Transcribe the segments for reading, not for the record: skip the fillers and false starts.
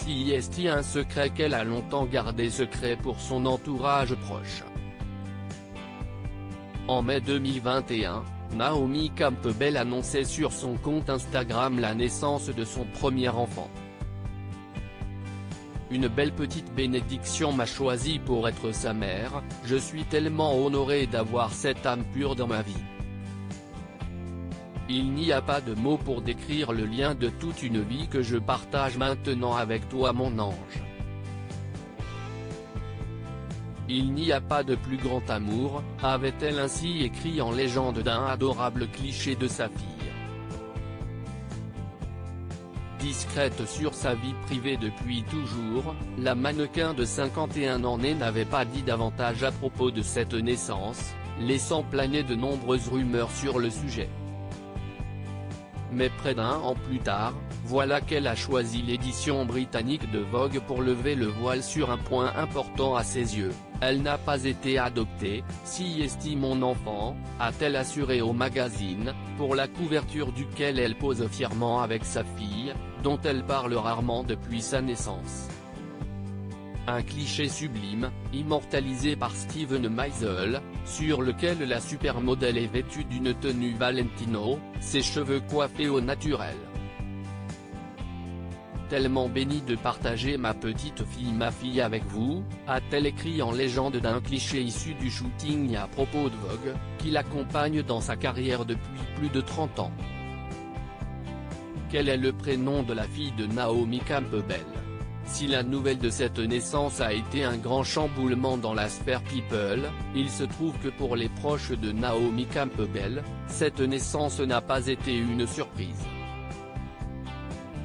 Si est un secret qu'elle a longtemps gardé secret pour son entourage proche. En mai 2021, Naomi Campbell annonçait sur son compte Instagram la naissance de son premier enfant. Une belle petite bénédiction m'a choisi pour être sa mère, je suis tellement honoré d'avoir cette âme pure dans ma vie. Il n'y a pas de mots pour décrire le lien de toute une vie que je partage maintenant avec toi mon ange. Il n'y a pas de plus grand amour, avait-elle ainsi écrit en légende d'un adorable cliché de sa fille. Discrète sur sa vie privée depuis toujours, la mannequin de 51 ans n'avait pas dit davantage à propos de cette naissance, laissant planer de nombreuses rumeurs sur le sujet. Mais près d'un an plus tard, voilà qu'elle a choisi l'édition britannique de Vogue pour lever le voile sur un point important à ses yeux. Elle n'a pas été adoptée, si estime mon enfant, a-t-elle assuré au magazine, pour la couverture duquel elle pose fièrement avec sa fille, dont elle parle rarement depuis sa naissance. Un cliché sublime, immortalisé par Steven Meisel, sur lequel la supermodèle est vêtue d'une tenue Valentino, ses cheveux coiffés au naturel. Tellement bénie de partager ma fille avec vous, a-t-elle écrit en légende d'un cliché issu du shooting à propos de Vogue, qui l'accompagne dans sa carrière depuis plus de 30 ans. Quel est le prénom de la fille de Naomi Campbell? Si la nouvelle de cette naissance a été un grand chamboulement dans la sphère people, il se trouve que pour les proches de Naomi Campbell, cette naissance n'a pas été une surprise.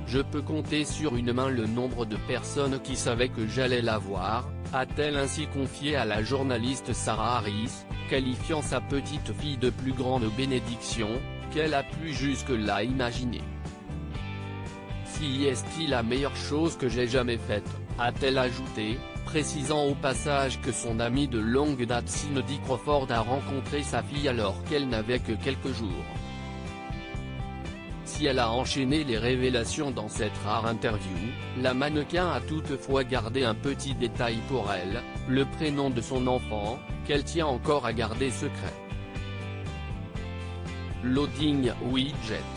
Je peux compter sur une main le nombre de personnes qui savaient que j'allais la voir, a-t-elle ainsi confié à la journaliste Sarah Harris, qualifiant sa petite fille de plus grande bénédiction qu'elle a pu jusque-là imaginer. Si est-il la meilleure chose que j'ai jamais faite, a-t-elle ajouté, précisant au passage que son amie de longue date Cindy Crawford a rencontré sa fille alors qu'elle n'avait que quelques jours. Si elle a enchaîné les révélations dans cette rare interview, la mannequin a toutefois gardé un petit détail pour elle, le prénom de son enfant, qu'elle tient encore à garder secret. Loading widget.